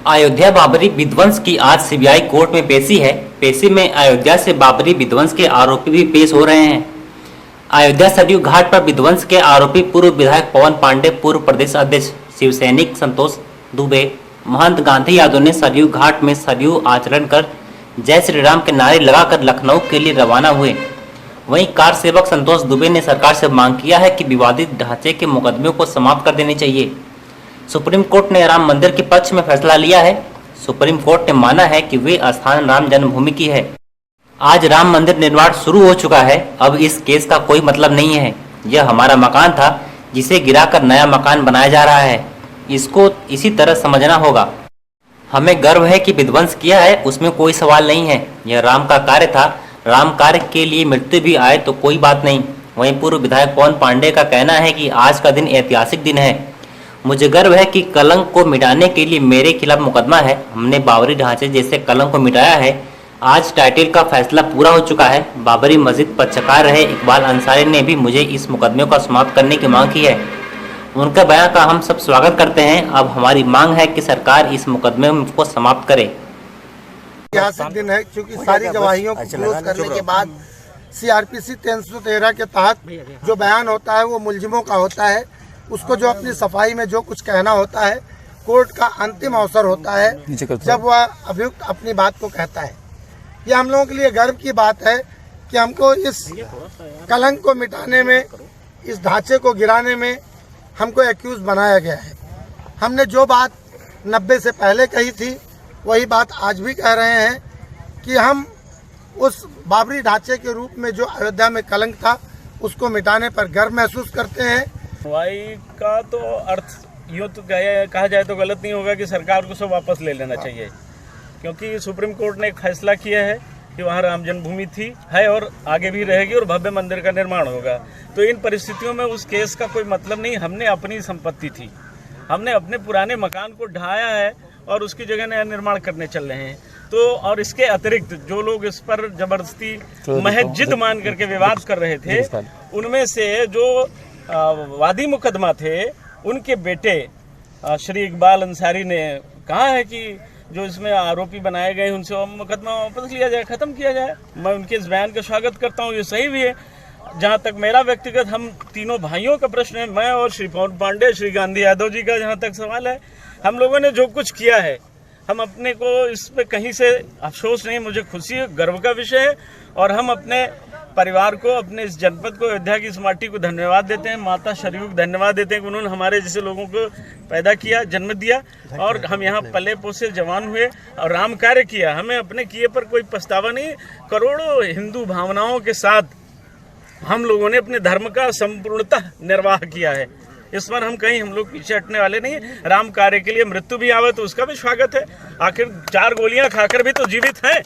अयोध्या बाबरी विध्वंस की आज सीबीआई कोर्ट में पेशी है। पेशी में अयोध्या से बाबरी विध्वंस के आरोपी भी पेश हो रहे हैं। अयोध्या सरयू घाट पर विध्वंस के आरोपी पूर्व विधायक पवन पांडे, पूर्व प्रदेश अध्यक्ष शिवसैनिक संतोष दुबे, महंत गांधी यादव ने सरयू घाट में सरयू आचरण कर जय श्री राम के नारे लगाकर लखनऊ के लिए रवाना हुए। वहीं कार सेवक संतोष दुबे ने सरकार से मांग किया है कि विवादित ढांचे के मुकदमे को समाप्त कर देने चाहिए। सुप्रीम कोर्ट ने राम मंदिर के पक्ष में फैसला लिया है। सुप्रीम कोर्ट ने माना है कि वे स्थान राम जन्मभूमि की है। आज राम मंदिर निर्माण शुरू हो चुका है। अब इस केस का कोई मतलब नहीं है। यह हमारा मकान था जिसे गिराकर नया मकान बनाया जा रहा है। इसको इसी तरह समझना होगा। हमें गर्व है कि विध्वंस किया है, उसमें कोई सवाल नहीं है। यह राम का कार्य था। राम कार्य के लिए मृत्यु भी आए तो कोई बात नहीं। वहीं पूर्व विधायक पवन पांडे का कहना है कि आज का दिन ऐतिहासिक दिन है। मुझे गर्व है कि कलंक को मिटाने के लिए मेरे खिलाफ मुकदमा है। हमने बाबरी ढांचे जैसे कलंक को मिटाया है। आज टाइटल का फैसला पूरा हो चुका है। बाबरी मस्जिद पक्षकार रहे इकबाल अंसारी ने भी मुझे इस मुकदमे को समाप्त करने की मांग की है। उनका बयान का हम सब स्वागत करते हैं। अब हमारी मांग है कि सरकार इस मुकदमे को समाप्त करे। ऐतिहासिक दिन है क्योंकि सारी गवाहियों को क्लोज करने के बाद सीआरपीसी 313 के तहत जो बयान होता है वो मुलजिमों का होता है। उसको जो अपनी सफाई में जो कुछ कहना होता है, कोर्ट का अंतिम अवसर होता है जब वह अभियुक्त अपनी बात को कहता है। यह हम लोगों के लिए गर्व की बात है कि हमको इस कलंक को मिटाने में, इस ढांचे को गिराने में हमको एक्यूज बनाया गया है। हमने जो बात 90 से पहले कही थी वही बात आज भी कह रहे हैं कि हम उस बाबरी ढांचे के रूप में जो अयोध्या में कलंक था उसको मिटाने पर गर्व महसूस करते हैं। सुनवाई का तो अर्थ यूँ तो कहा जाए तो गलत नहीं होगा कि सरकार को सब वापस ले लेना चाहिए, क्योंकि सुप्रीम कोर्ट ने एक फैसला किया है कि वहाँ राम जन्मभूमि थी, है और आगे भी रहेगी और भव्य मंदिर का निर्माण होगा। तो इन परिस्थितियों में उस केस का कोई मतलब नहीं। हमने अपनी संपत्ति थी, हमने अपने पुराने मकान को ढाया है और उसकी जगह नया निर्माण करने चल रहे हैं। तो और इसके अतिरिक्त जो लोग इस पर जबरदस्ती महज जिद मान करके विवाद कर रहे थे, उनमें से जो वादी मुकदमा थे उनके बेटे श्री इकबाल अंसारी ने कहा है कि जो इसमें आरोपी बनाए गए उनसे मुकदमा वापस लिया जाए, ख़त्म किया जाए। मैं उनके इस बयान का स्वागत करता हूँ, ये सही भी है। जहाँ तक मेरा व्यक्तिगत हम तीनों भाइयों का प्रश्न है, मैं और श्री पवन पांडे, श्री गांधी यादव जी का जहाँ तक सवाल है, हम लोगों ने जो कुछ किया है हम अपने को इस पे कहीं से अफसोस नहीं, मुझे खुशी है, गर्व का विषय है। और हम अपने परिवार को, अपने इस जनपद को, अयोध्या की इस माटी को धन्यवाद देते हैं। माता सरयू को धन्यवाद देते हैं कि उन्होंने हमारे जैसे लोगों को पैदा किया, जन्म दिया और हम यहाँ पले पोसे जवान हुए और राम कार्य किया। हमें अपने किए पर कोई पछतावा नहीं। करोड़ों हिंदू भावनाओं के साथ हम लोगों ने अपने धर्म का संपूर्णतः निर्वाह किया है। इस पर हम लोग पीछे हटने वाले नहीं। राम कार्य के लिए मृत्यु भी आवे तो उसका भी स्वागत है। आखिर 4 गोलियां खाकर भी तो जीवित हैं।